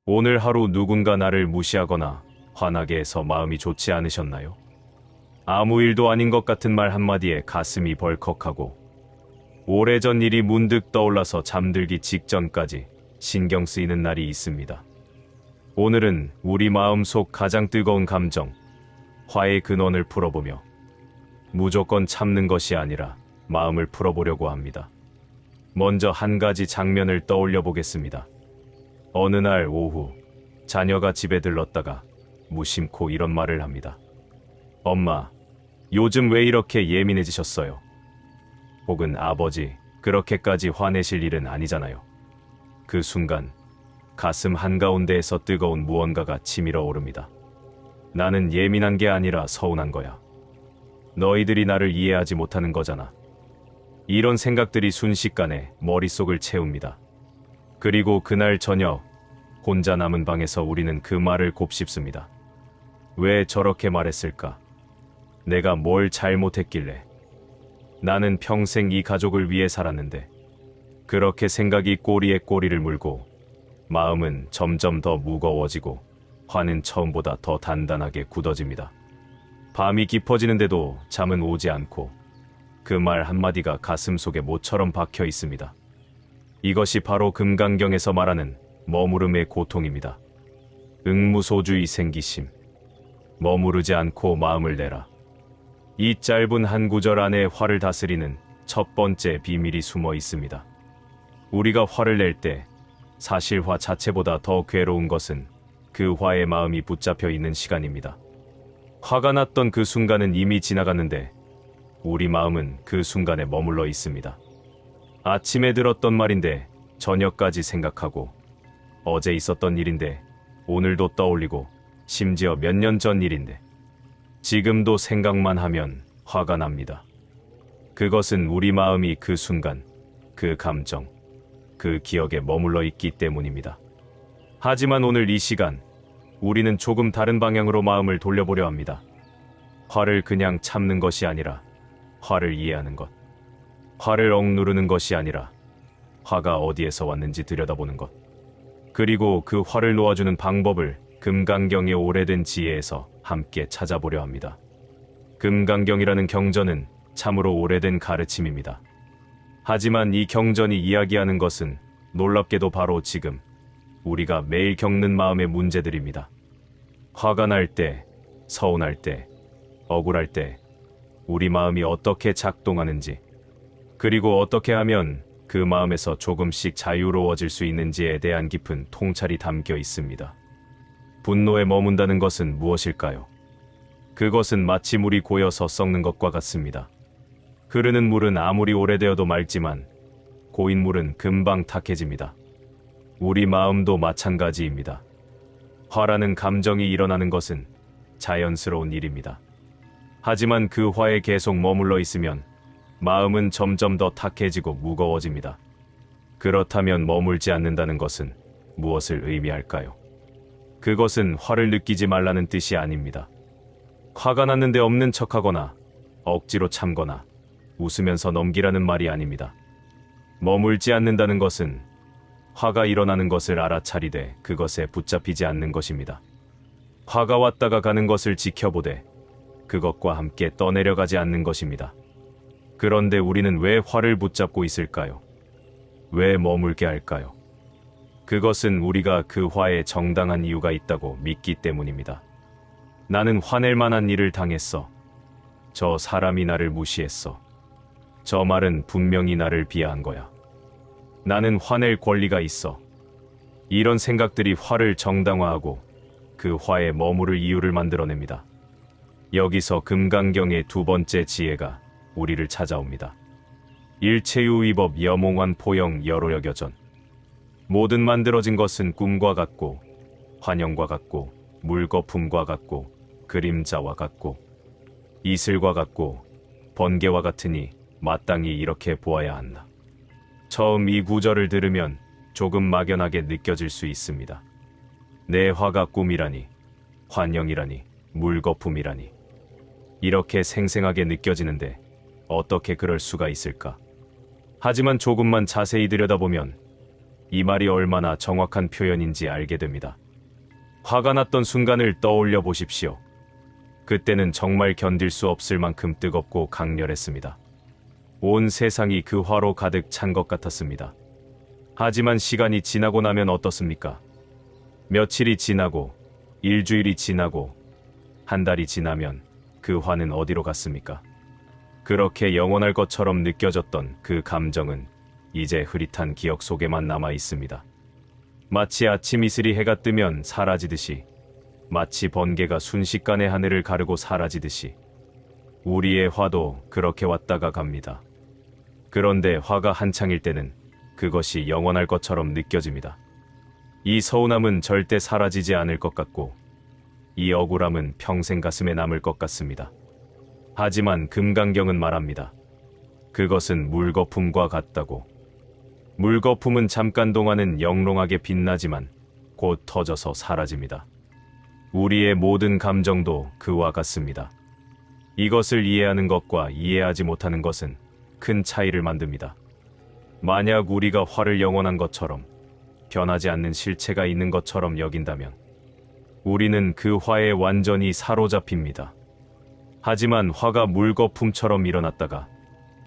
오늘 하루 누군가 나를 무시하거나 화나게 해서 마음이 좋지 않으셨나요? 아무 일도 아닌 것 같은 말 한마디에 가슴이 벌컥하고 오래전 일이 문득 떠올라서 잠들기 직전까지 신경 쓰이는 날이 있습니다. 오늘은 우리 마음속 가장 뜨거운 감정, 화의 근원을 풀어보며 무조건 참는 것이 아니라 마음을 풀어보려고 합니다. 먼저 한 가지 장면을 떠올려 보겠습니다. 어느 날 오후 자녀가 집에 들렀다가 무심코 이런 말을 합니다. 엄마, 요즘 왜 이렇게 예민해지셨어요? 혹은 아버지, 그렇게까지 화내실 일은 아니잖아요. 그 순간 가슴 한가운데에서 뜨거운 무언가가 치밀어 오릅니다. 나는 예민한 게 아니라 서운한 거야. 너희들이 나를 이해하지 못하는 거잖아. 이런 생각들이 순식간에 머릿속을 채웁니다. 그리고 그날 저녁 혼자 남은 방에서 우리는 그 말을 곱씹습니다. 왜 저렇게 말했을까? 내가 뭘 잘못했길래? 나는 평생 이 가족을 위해 살았는데. 그렇게 생각이 꼬리에 꼬리를 물고 마음은 점점 더 무거워지고 화는 처음보다 더 단단하게 굳어집니다. 밤이 깊어지는데도 잠은 오지 않고 그 말 한마디가 가슴속에 못처럼 박혀 있습니다. 이것이 바로 금강경에서 말하는 머무름의 고통입니다. 응무소주의 생기심. 머무르지 않고 마음을 내라. 이 짧은 한 구절 안에 화를 다스리는 첫 번째 비밀이 숨어 있습니다. 우리가 화를 낼 때 사실 화 자체보다 더 괴로운 것은 그 화의 마음이 붙잡혀 있는 시간입니다. 화가 났던 그 순간은 이미 지나갔는데 우리 마음은 그 순간에 머물러 있습니다. 아침에 들었던 말인데 저녁까지 생각하고 어제 있었던 일인데 오늘도 떠올리고 심지어 몇 년 전 일인데 지금도 생각만 하면 화가 납니다. 그것은 우리 마음이 그 순간, 그 감정, 그 기억에 머물러 있기 때문입니다. 하지만 오늘 이 시간 우리는 조금 다른 방향으로 마음을 돌려보려 합니다. 화를 그냥 참는 것이 아니라 화를 이해하는 것. 화를 억누르는 것이 아니라 화가 어디에서 왔는지 들여다보는 것. 그리고 그 화를 놓아주는 방법을 금강경의 오래된 지혜에서 함께 찾아보려 합니다. 금강경이라는 경전은 참으로 오래된 가르침입니다. 하지만 이 경전이 이야기하는 것은 놀랍게도 바로 지금 우리가 매일 겪는 마음의 문제들입니다. 화가 날 때, 서운할 때, 억울할 때 우리 마음이 어떻게 작동하는지, 그리고 어떻게 하면 그 마음에서 조금씩 자유로워질 수 있는지에 대한 깊은 통찰이 담겨 있습니다. 분노에 머문다는 것은 무엇일까요? 그것은 마치 물이 고여서 썩는 것과 같습니다. 흐르는 물은 아무리 오래되어도 맑지만 고인 물은 금방 탁해집니다. 우리 마음도 마찬가지입니다. 화라는 감정이 일어나는 것은 자연스러운 일입니다. 하지만 그 화에 계속 머물러 있으면 마음은 점점 더 탁해지고 무거워집니다. 그렇다면 머물지 않는다는 것은 무엇을 의미할까요? 그것은 화를 느끼지 말라는 뜻이 아닙니다. 화가 났는데 없는 척하거나 억지로 참거나 웃으면서 넘기라는 말이 아닙니다. 머물지 않는다는 것은 화가 일어나는 것을 알아차리되 그것에 붙잡히지 않는 것입니다. 화가 왔다가 가는 것을 지켜보되 그것과 함께 떠내려가지 않는 것입니다. 그런데 우리는 왜 화를 붙잡고 있을까요? 왜 머물게 할까요? 그것은 우리가 그 화에 정당한 이유가 있다고 믿기 때문입니다. 나는 화낼 만한 일을 당했어. 저 사람이 나를 무시했어. 저 말은 분명히 나를 비하한 거야. 나는 화낼 권리가 있어. 이런 생각들이 화를 정당화하고 그 화에 머무를 이유를 만들어냅니다. 여기서 금강경의 두 번째 지혜가 우리를 찾아옵니다. 일체유의법 여몽환 포영 여로여겨전. 모든 만들어진 것은 꿈과 같고 환영과 같고 물거품과 같고 그림자와 같고 이슬과 같고 번개와 같으니 마땅히 이렇게 보아야 한다. 처음 이 구절을 들으면 조금 막연하게 느껴질 수 있습니다. 내 화가 꿈이라니, 환영이라니, 물거품이라니. 이렇게 생생하게 느껴지는데 어떻게 그럴 수가 있을까? 하지만 조금만 자세히 들여다보면 이 말이 얼마나 정확한 표현인지 알게 됩니다. 화가 났던 순간을 떠올려 보십시오. 그때는 정말 견딜 수 없을 만큼 뜨겁고 강렬했습니다. 온 세상이 그 화로 가득 찬 것 같았습니다. 하지만 시간이 지나고 나면 어떻습니까? 며칠이 지나고, 일주일이 지나고, 한 달이 지나면 그 화는 어디로 갔습니까? 그렇게 영원할 것처럼 느껴졌던 그 감정은 이제 흐릿한 기억 속에만 남아 있습니다. 마치 아침 이슬이 해가 뜨면 사라지듯이, 마치 번개가 순식간에 하늘을 가르고 사라지듯이, 우리의 화도 그렇게 왔다가 갑니다. 그런데 화가 한창일 때는 그것이 영원할 것처럼 느껴집니다. 이 서운함은 절대 사라지지 않을 것 같고, 이 억울함은 평생 가슴에 남을 것 같습니다. 하지만 금강경은 말합니다. 그것은 물거품과 같다고. 물거품은 잠깐 동안은 영롱하게 빛나지만 곧 터져서 사라집니다. 우리의 모든 감정도 그와 같습니다. 이것을 이해하는 것과 이해하지 못하는 것은 큰 차이를 만듭니다. 만약 우리가 화를 영원한 것처럼, 변하지 않는 실체가 있는 것처럼 여긴다면 우리는 그 화에 완전히 사로잡힙니다. 하지만 화가 물거품처럼 일어났다가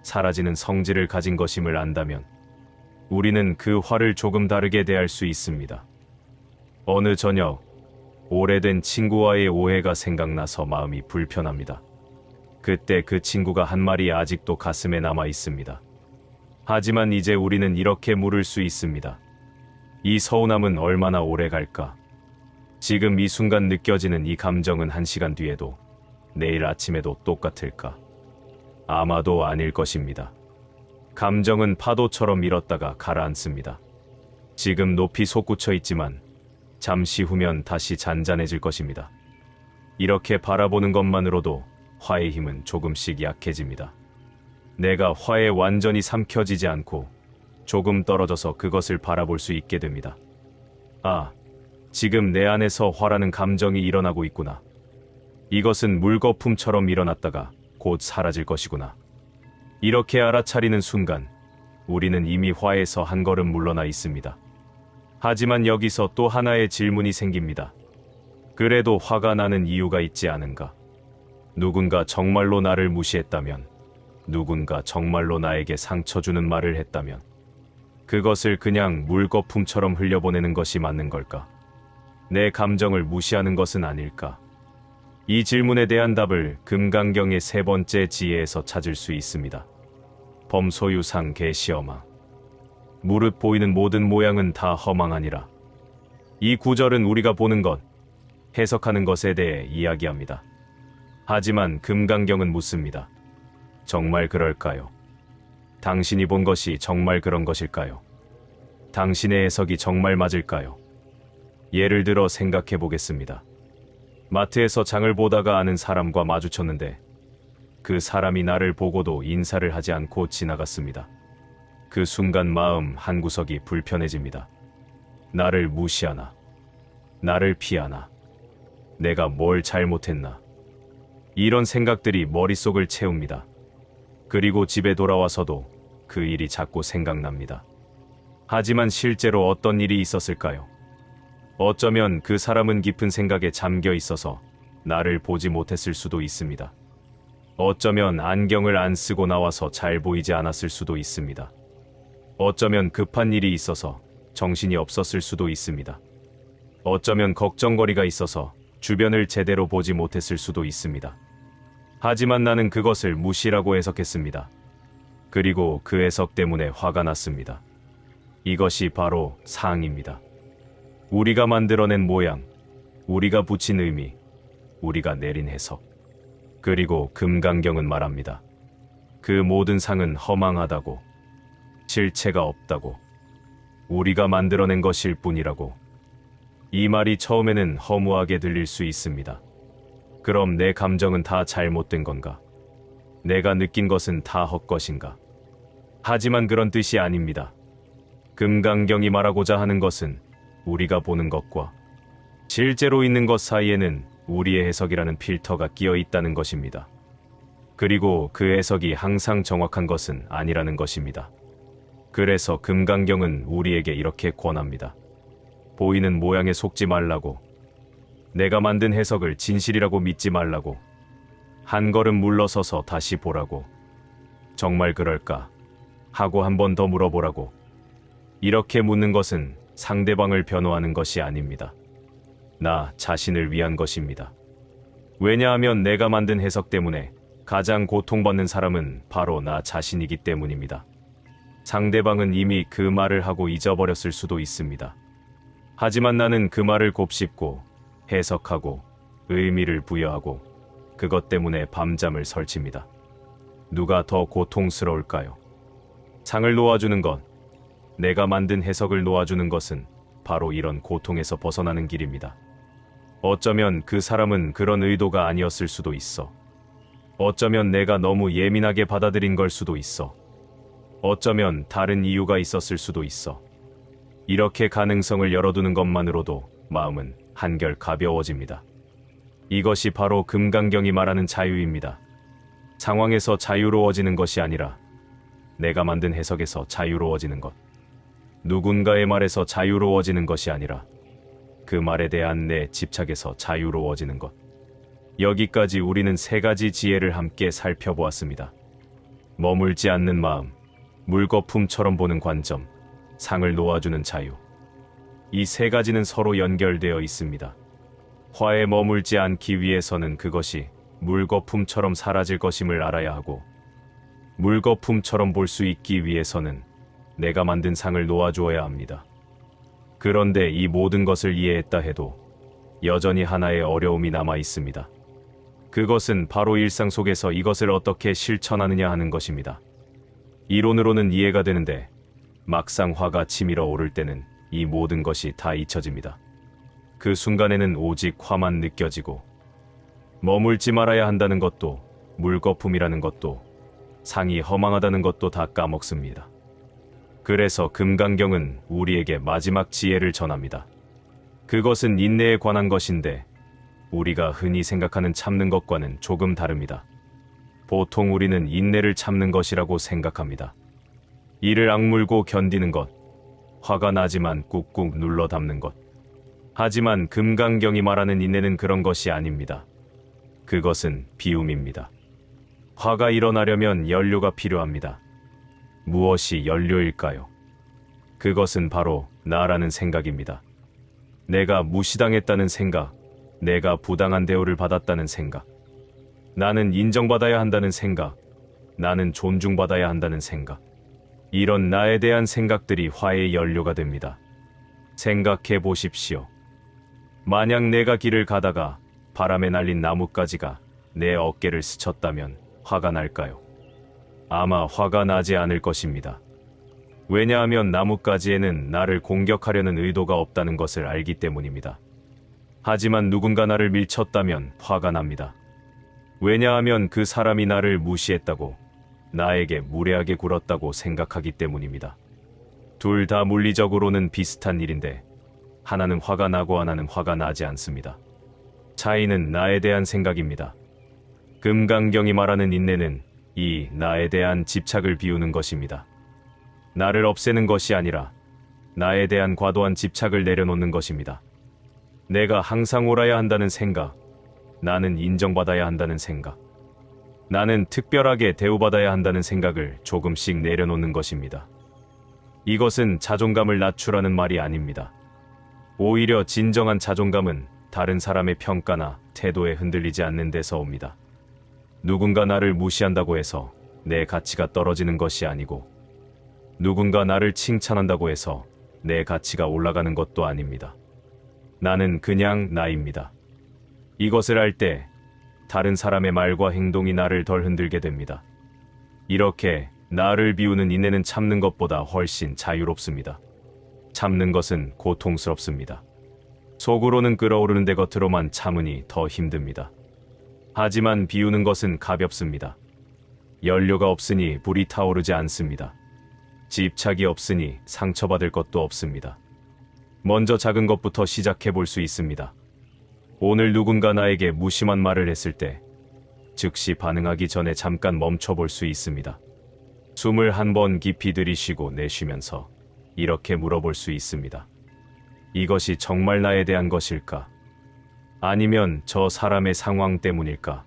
사라지는 성질을 가진 것임을 안다면 우리는 그 화를 조금 다르게 대할 수 있습니다. 어느 저녁, 오래된 친구와의 오해가 생각나서 마음이 불편합니다. 그때 그 친구가 한 말이 아직도 가슴에 남아 있습니다. 하지만 이제 우리는 이렇게 물을 수 있습니다. 이 서운함은 얼마나 오래 갈까? 지금 이 순간 느껴지는 이 감정은 1시간 뒤에도, 내일 아침에도 똑같을까? 아마도 아닐 것입니다. 감정은 파도처럼 일었다가 가라앉습니다. 지금 높이 솟구쳐 있지만 잠시 후면 다시 잔잔해질 것입니다. 이렇게 바라보는 것만으로도 화의 힘은 조금씩 약해집니다. 내가 화에 완전히 삼켜지지 않고 조금 떨어져서 그것을 바라볼 수 있게 됩니다. 아, 지금 내 안에서 화라는 감정이 일어나고 있구나. 이것은 물거품처럼 일어났다가 곧 사라질 것이구나. 이렇게 알아차리는 순간 우리는 이미 화에서 한 걸음 물러나 있습니다. 하지만 여기서 또 하나의 질문이 생깁니다. 그래도 화가 나는 이유가 있지 않은가? 누군가 정말로 나를 무시했다면, 누군가 정말로 나에게 상처 주는 말을 했다면, 그것을 그냥 물거품처럼 흘려보내는 것이 맞는 걸까? 내 감정을 무시하는 것은 아닐까? 이 질문에 대한 답을 금강경의 3번째 지혜에서 찾을 수 있습니다. 범소유상 계시어마. 무릇 보이는 모든 모양은 다 허망하니라. 이 구절은 우리가 보는 것, 해석하는 것에 대해 이야기합니다. 하지만 금강경은 묻습니다. 정말 그럴까요? 당신이 본 것이 정말 그런 것일까요? 당신의 해석이 정말 맞을까요? 예를 들어 생각해 보겠습니다. 마트에서 장을 보다가 아는 사람과 마주쳤는데 그 사람이 나를 보고도 인사를 하지 않고 지나갔습니다. 그 순간 마음 한구석이 불편해집니다. 나를 무시하나? 나를 피하나? 내가 뭘 잘못했나? 이런 생각들이 머릿속을 채웁니다. 그리고 집에 돌아와서도 그 일이 자꾸 생각납니다. 하지만 실제로 어떤 일이 있었을까요? 어쩌면 그 사람은 깊은 생각에 잠겨 있어서 나를 보지 못했을 수도 있습니다. 어쩌면 안경을 안 쓰고 나와서 잘 보이지 않았을 수도 있습니다. 어쩌면 급한 일이 있어서 정신이 없었을 수도 있습니다. 어쩌면 걱정거리가 있어서 주변을 제대로 보지 못했을 수도 있습니다. 하지만 나는 그것을 무시라고 해석했습니다. 그리고 그 해석 때문에 화가 났습니다. 이것이 바로 상입니다. 우리가 만들어낸 모양, 우리가 붙인 의미, 우리가 내린 해석. 그리고 금강경은 말합니다. 그 모든 상은 허망하다고, 실체가 없다고, 우리가 만들어낸 것일 뿐이라고. 이 말이 처음에는 허무하게 들릴 수 있습니다. 그럼 내 감정은 다 잘못된 건가? 내가 느낀 것은 다 헛것인가? 하지만 그런 뜻이 아닙니다. 금강경이 말하고자 하는 것은 우리가 보는 것과 실제로 있는 것 사이에는 우리의 해석이라는 필터가 끼어 있다는 것입니다. 그리고 그 해석이 항상 정확한 것은 아니라는 것입니다. 그래서 금강경은 우리에게 이렇게 권합니다. 보이는 모양에 속지 말라고, 내가 만든 해석을 진실이라고 믿지 말라고, 한 걸음 물러서서 다시 보라고, 정말 그럴까 하고 한 번 더 물어보라고. 이렇게 묻는 것은 상대방을 변호하는 것이 아닙니다. 나 자신을 위한 것입니다. 왜냐하면 내가 만든 해석 때문에 가장 고통받는 사람은 바로 나 자신이기 때문입니다. 상대방은 이미 그 말을 하고 잊어버렸을 수도 있습니다. 하지만 나는 그 말을 곱씹고 해석하고 의미를 부여하고 그것 때문에 밤잠을 설칩니다. 누가 더 고통스러울까요? 상을 놓아주는 것, 내가 만든 해석을 놓아주는 것은 바로 이런 고통에서 벗어나는 길입니다. 어쩌면 그 사람은 그런 의도가 아니었을 수도 있어. 어쩌면 내가 너무 예민하게 받아들인 걸 수도 있어. 어쩌면 다른 이유가 있었을 수도 있어. 이렇게 가능성을 열어두는 것만으로도 마음은 한결 가벼워집니다. 이것이 바로 금강경이 말하는 자유입니다. 상황에서 자유로워지는 것이 아니라 내가 만든 해석에서 자유로워지는 것. 누군가의 말에서 자유로워지는 것이 아니라 그 말에 대한 내 집착에서 자유로워지는 것. 여기까지 우리는 세 가지 지혜를 함께 살펴보았습니다. 머물지 않는 마음, 물거품처럼 보는 관점, 상을 놓아주는 자유. 이 세 가지는 서로 연결되어 있습니다. 화에 머물지 않기 위해서는 그것이 물거품처럼 사라질 것임을 알아야 하고, 물거품처럼 볼 수 있기 위해서는 내가 만든 상을 놓아주어야 합니다. 그런데 이 모든 것을 이해했다 해도 여전히 하나의 어려움이 남아 있습니다. 그것은 바로 일상 속에서 이것을 어떻게 실천하느냐 하는 것입니다. 이론으로는 이해가 되는데 막상 화가 치밀어 오를 때는 이 모든 것이 다 잊혀집니다. 그 순간에는 오직 화만 느껴지고, 머물지 말아야 한다는 것도, 물거품이라는 것도, 상이 허망하다는 것도 다 까먹습니다. 그래서 금강경은 우리에게 마지막 지혜를 전합니다. 그것은 인내에 관한 것인데 우리가 흔히 생각하는 참는 것과는 조금 다릅니다. 보통 우리는 인내를 참는 것이라고 생각합니다. 이를 악물고 견디는 것, 화가 나지만 꾹꾹 눌러 담는 것. 하지만 금강경이 말하는 인내는 그런 것이 아닙니다. 그것은 비움입니다. 화가 일어나려면 연료가 필요합니다. 무엇이 연료일까요? 그것은 바로 나라는 생각입니다. 내가 무시당했다는 생각, 내가 부당한 대우를 받았다는 생각, 나는 인정받아야 한다는 생각, 나는 존중받아야 한다는 생각. 이런 나에 대한 생각들이 화의 연료가 됩니다. 생각해 보십시오. 만약 내가 길을 가다가 바람에 날린 나뭇가지가 내 어깨를 스쳤다면 화가 날까요? 아마 화가 나지 않을 것입니다. 왜냐하면 나뭇가지에는 나를 공격하려는 의도가 없다는 것을 알기 때문입니다. 하지만 누군가 나를 밀쳤다면 화가 납니다. 왜냐하면 그 사람이 나를 무시했다고, 나에게 무례하게 굴었다고 생각하기 때문입니다. 둘 다 물리적으로는 비슷한 일인데 하나는 화가 나고 하나는 화가 나지 않습니다. 차이는 나에 대한 생각입니다. 금강경이 말하는 인내는 이 나에 대한 집착을 비우는 것입니다. 나를 없애는 것이 아니라 나에 대한 과도한 집착을 내려놓는 것입니다. 내가 항상 옳아야 한다는 생각, 나는 인정받아야 한다는 생각, 나는 특별하게 대우받아야 한다는 생각을 조금씩 내려놓는 것입니다. 이것은 자존감을 낮추라는 말이 아닙니다. 오히려 진정한 자존감은 다른 사람의 평가나 태도에 흔들리지 않는 데서 옵니다. 누군가 나를 무시한다고 해서 내 가치가 떨어지는 것이 아니고, 누군가 나를 칭찬한다고 해서 내 가치가 올라가는 것도 아닙니다. 나는 그냥 나입니다. 이것을 알 때 다른 사람의 말과 행동이 나를 덜 흔들게 됩니다. 이렇게 나를 비우는 인내는 참는 것보다 훨씬 자유롭습니다. 참는 것은 고통스럽습니다. 속으로는 끓어오르는데 겉으로만 참으니 더 힘듭니다. 하지만 비우는 것은 가볍습니다. 연료가 없으니 불이 타오르지 않습니다. 집착이 없으니 상처받을 것도 없습니다. 먼저 작은 것부터 시작해 볼 수 있습니다. 오늘 누군가 나에게 무심한 말을 했을 때 즉시 반응하기 전에 잠깐 멈춰 볼 수 있습니다. 숨을 한 번 깊이 들이쉬고 내쉬면서 이렇게 물어볼 수 있습니다. 이것이 정말 나에 대한 것일까? 아니면 저 사람의 상황 때문일까?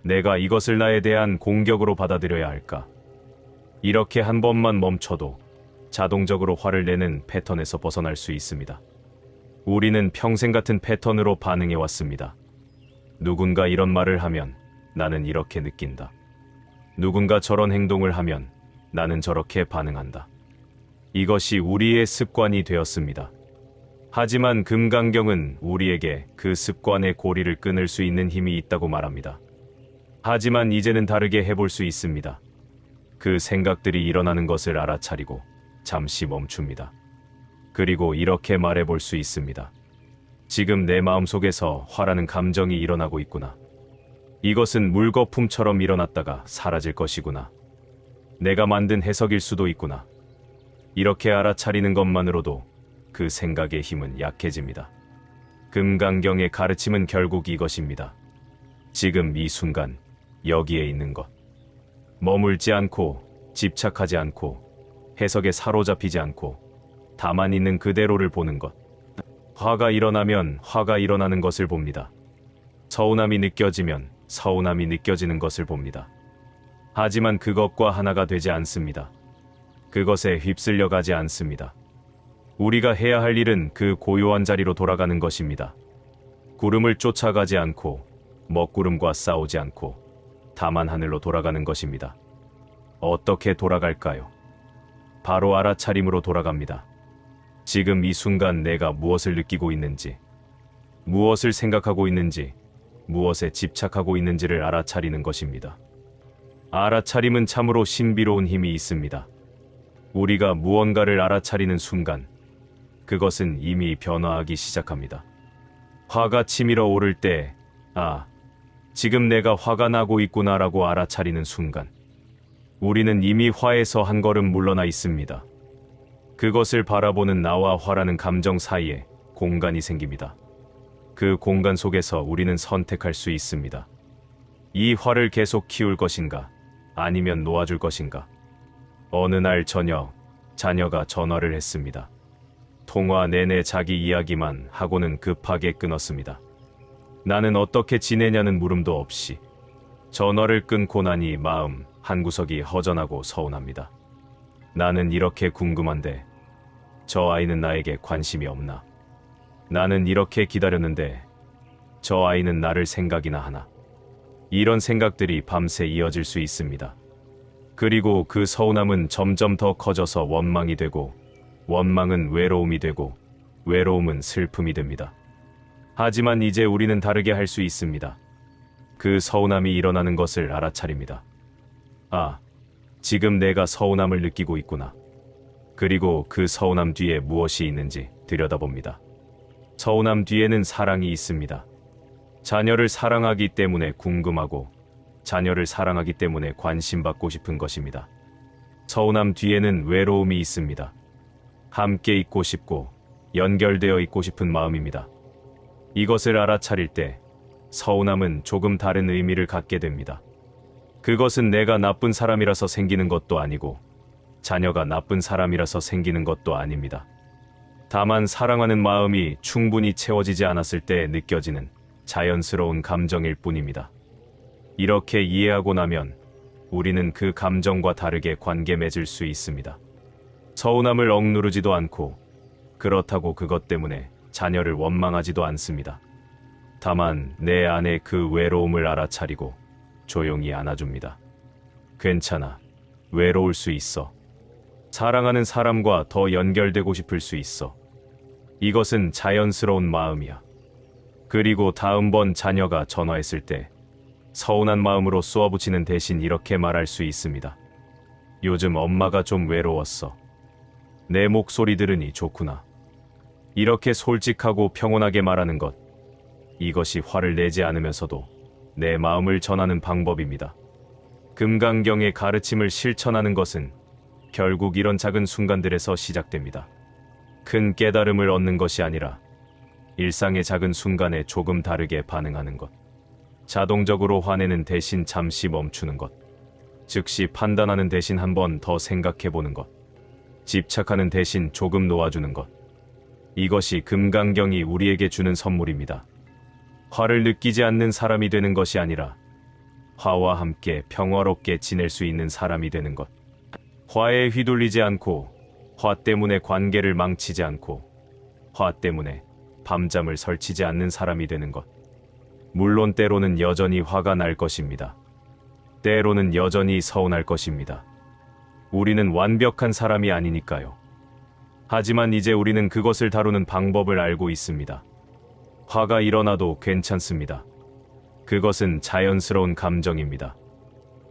내가 이것을 나에 대한 공격으로 받아들여야 할까? 이렇게 한 번만 멈춰도 자동적으로 화를 내는 패턴에서 벗어날 수 있습니다. 우리는 평생 같은 패턴으로 반응해 왔습니다. 누군가 이런 말을 하면 나는 이렇게 느낀다. 누군가 저런 행동을 하면 나는 저렇게 반응한다. 이것이 우리의 습관이 되었습니다. 하지만 금강경은 우리에게 그 습관의 고리를 끊을 수 있는 힘이 있다고 말합니다. 하지만 이제는 다르게 해볼 수 있습니다. 그 생각들이 일어나는 것을 알아차리고 잠시 멈춥니다. 그리고 이렇게 말해볼 수 있습니다. 지금 내 마음속에서 화라는 감정이 일어나고 있구나. 이것은 물거품처럼 일어났다가 사라질 것이구나. 내가 만든 해석일 수도 있구나. 이렇게 알아차리는 것만으로도 그 생각의 힘은 약해집니다. 금강경의 가르침은 결국 이것입니다. 지금 이 순간 여기에 있는 것. 머물지 않고 집착하지 않고 해석에 사로잡히지 않고 다만 있는 그대로를 보는 것. 화가 일어나면 화가 일어나는 것을 봅니다. 서운함이 느껴지면 서운함이 느껴지는 것을 봅니다. 하지만 그것과 하나가 되지 않습니다. 그것에 휩쓸려 가지 않습니다. 우리가 해야 할 일은 그 고요한 자리로 돌아가는 것입니다. 구름을 쫓아가지 않고 먹구름과 싸우지 않고 다만 하늘로 돌아가는 것입니다. 어떻게 돌아갈까요? 바로 알아차림으로 돌아갑니다. 지금 이 순간 내가 무엇을 느끼고 있는지, 무엇을 생각하고 있는지, 무엇에 집착하고 있는지를 알아차리는 것입니다. 알아차림은 참으로 신비로운 힘이 있습니다. 우리가 무언가를 알아차리는 순간, 그것은 이미 변화하기 시작합니다. 화가 치밀어 오를 때, 지금 내가 화가 나고 있구나라고 알아차리는 순간, 우리는 이미 화에서 한 걸음 물러나 있습니다. 그것을 바라보는 나와 화라는 감정 사이에 공간이 생깁니다. 그 공간 속에서 우리는 선택할 수 있습니다. 이 화를 계속 키울 것인가, 아니면 놓아줄 것인가. 어느 날 저녁, 자녀가 전화를 했습니다. 통화 내내 자기 이야기만 하고는 급하게 끊었습니다. 나는 어떻게 지내냐는 물음도 없이 전화를 끊고 나니 마음 한구석이 허전하고 서운합니다. 나는 이렇게 궁금한데 저 아이는 나에게 관심이 없나? 나는 이렇게 기다렸는데 저 아이는 나를 생각이나 하나? 이런 생각들이 밤새 이어질 수 있습니다. 그리고 그 서운함은 점점 더 커져서 원망이 되고 원망은 외로움이 되고 외로움은 슬픔이 됩니다. 하지만 이제 우리는 다르게 할 수 있습니다. 그 서운함이 일어나는 것을 알아차립니다. 지금 내가 서운함을 느끼고 있구나. 그리고 그 서운함 뒤에 무엇이 있는지 들여다봅니다. 서운함 뒤에는 사랑이 있습니다. 자녀를 사랑하기 때문에 궁금하고 자녀를 사랑하기 때문에 관심받고 싶은 것입니다. 서운함 뒤에는 외로움이 있습니다. 함께 있고 싶고 연결되어 있고 싶은 마음입니다. 이것을 알아차릴 때 서운함은 조금 다른 의미를 갖게 됩니다. 그것은 내가 나쁜 사람이라서 생기는 것도 아니고 자녀가 나쁜 사람이라서 생기는 것도 아닙니다. 다만 사랑하는 마음이 충분히 채워지지 않았을 때 느껴지는 자연스러운 감정일 뿐입니다. 이렇게 이해하고 나면 우리는 그 감정과 다르게 관계 맺을 수 있습니다. 서운함을 억누르지도 않고 그렇다고 그것 때문에 자녀를 원망하지도 않습니다. 다만 내 안의 그 외로움을 알아차리고 조용히 안아줍니다. 괜찮아. 외로울 수 있어. 사랑하는 사람과 더 연결되고 싶을 수 있어. 이것은 자연스러운 마음이야. 그리고 다음번 자녀가 전화했을 때 서운한 마음으로 쏘아붙이는 대신 이렇게 말할 수 있습니다. 요즘 엄마가 좀 외로웠어. 내 목소리 들으니 좋구나. 이렇게 솔직하고 평온하게 말하는 것, 이것이 화를 내지 않으면서도 내 마음을 전하는 방법입니다. 금강경의 가르침을 실천하는 것은 결국 이런 작은 순간들에서 시작됩니다. 큰 깨달음을 얻는 것이 아니라 일상의 작은 순간에 조금 다르게 반응하는 것. 자동적으로 화내는 대신 잠시 멈추는 것. 즉시 판단하는 대신 한 번 더 생각해 보는 것. 집착하는 대신 조금 놓아주는 것. 이것이 금강경이 우리에게 주는 선물입니다. 화를 느끼지 않는 사람이 되는 것이 아니라 화와 함께 평화롭게 지낼 수 있는 사람이 되는 것. 화에 휘둘리지 않고 화 때문에 관계를 망치지 않고 화 때문에 밤잠을 설치지 않는 사람이 되는 것. 물론 때로는 여전히 화가 날 것입니다. 때로는 여전히 서운할 것입니다. 우리는 완벽한 사람이 아니니까요. 하지만 이제 우리는 그것을 다루는 방법을 알고 있습니다. 화가 일어나도 괜찮습니다. 그것은 자연스러운 감정입니다.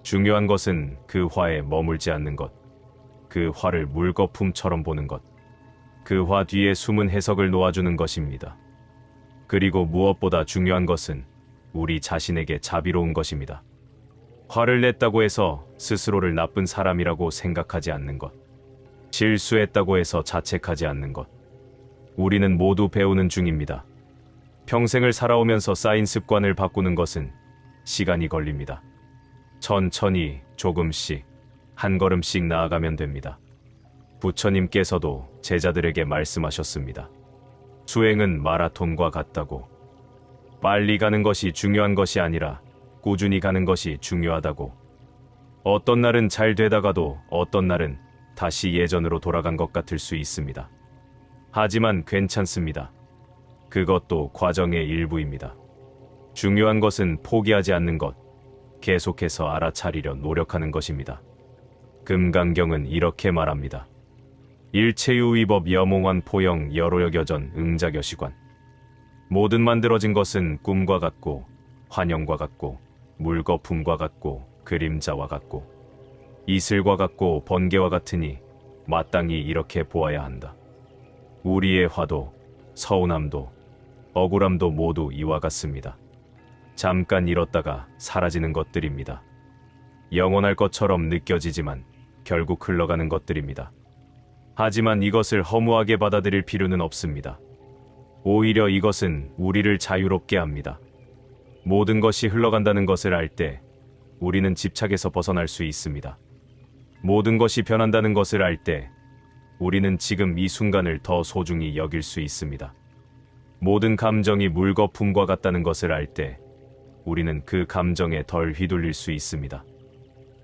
중요한 것은 그 화에 머물지 않는 것. 그 화를 물거품처럼 보는 것. 그 화 뒤에 숨은 해석을 놓아주는 것입니다. 그리고 무엇보다 중요한 것은 우리 자신에게 자비로운 것입니다. 화를 냈다고 해서 스스로를 나쁜 사람이라고 생각하지 않는 것. 실수했다고 해서 자책하지 않는 것. 우리는 모두 배우는 중입니다. 평생을 살아오면서 쌓인 습관을 바꾸는 것은 시간이 걸립니다. 천천히 조금씩 한 걸음씩 나아가면 됩니다. 부처님께서도 제자들에게 말씀하셨습니다. 수행은 마라톤과 같다고. 빨리 가는 것이 중요한 것이 아니라 꾸준히 가는 것이 중요하다고. 어떤 날은 잘 되다가도 어떤 날은 다시 예전으로 돌아간 것 같을 수 있습니다. 하지만 괜찮습니다. 그것도 과정의 일부입니다. 중요한 것은 포기하지 않는 것, 계속해서 알아차리려 노력하는 것입니다. 금강경은 이렇게 말합니다. 일체유위법 여몽환 포영 여로역여전 응자겨시관. 모든 만들어진 것은 꿈과 같고 환영과 같고 물거품과 같고 그림자와 같고 이슬과 같고 번개와 같으니 마땅히 이렇게 보아야 한다. 우리의 화도 서운함도 억울함도 모두 이와 같습니다. 잠깐 잃었다가 사라지는 것들입니다. 영원할 것처럼 느껴지지만 결국 흘러가는 것들입니다. 하지만 이것을 허무하게 받아들일 필요는 없습니다. 오히려 이것은 우리를 자유롭게 합니다. 모든 것이 흘러간다는 것을 알 때 우리는 집착에서 벗어날 수 있습니다. 모든 것이 변한다는 것을 알 때 우리는 지금 이 순간을 더 소중히 여길 수 있습니다. 모든 감정이 물거품과 같다는 것을 알 때 우리는 그 감정에 덜 휘둘릴 수 있습니다.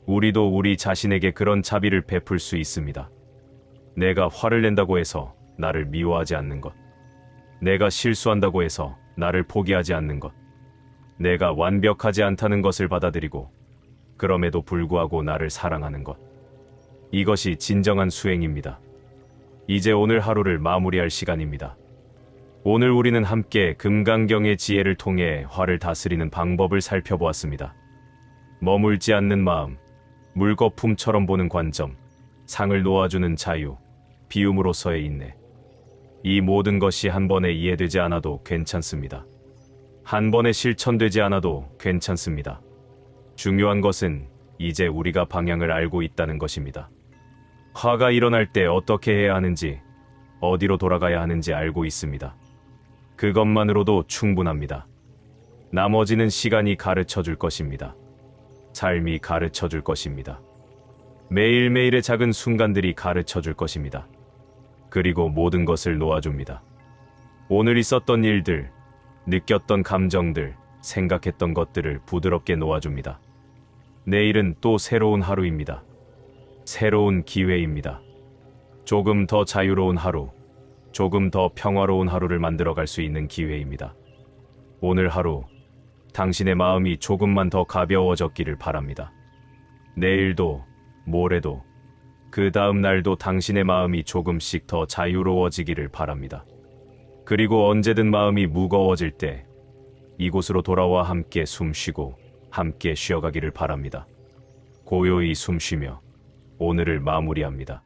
우리도 우리 자신에게 그런 자비를 베풀 수 있습니다. 내가 화를 낸다고 해서 나를 미워하지 않는 것. 내가 실수한다고 해서 나를 포기하지 않는 것. 내가 완벽하지 않다는 것을 받아들이고 그럼에도 불구하고 나를 사랑하는 것. 이것이 진정한 수행입니다. 이제 오늘 하루를 마무리할 시간입니다. 오늘 우리는 함께 금강경의 지혜를 통해 화를 다스리는 방법을 살펴보았습니다. 머물지 않는 마음, 물거품처럼 보는 관점, 상을 놓아주는 자유, 비움으로서의 인내. 이 모든 것이 한 번에 이해되지 않아도 괜찮습니다. 한 번에 실천되지 않아도 괜찮습니다. 중요한 것은 이제 우리가 방향을 알고 있다는 것입니다. 화가 일어날 때 어떻게 해야 하는지, 어디로 돌아가야 하는지 알고 있습니다. 그것만으로도 충분합니다. 나머지는 시간이 가르쳐 줄 것입니다. 삶이 가르쳐 줄 것입니다. 매일매일의 작은 순간들이 가르쳐 줄 것입니다. 그리고 모든 것을 놓아줍니다. 오늘 있었던 일들, 느꼈던 감정들, 생각했던 것들을 부드럽게 놓아줍니다. 내일은 또 새로운 하루입니다. 새로운 기회입니다. 조금 더 자유로운 하루, 조금 더 평화로운 하루를 만들어갈 수 있는 기회입니다. 오늘 하루, 당신의 마음이 조금만 더 가벼워졌기를 바랍니다. 내일도, 모레도, 그 다음 날도 당신의 마음이 조금씩 더 자유로워지기를 바랍니다. 그리고 언제든 마음이 무거워질 때 이곳으로 돌아와 함께 숨쉬고 함께 쉬어가기를 바랍니다. 고요히 숨쉬며 오늘을 마무리합니다.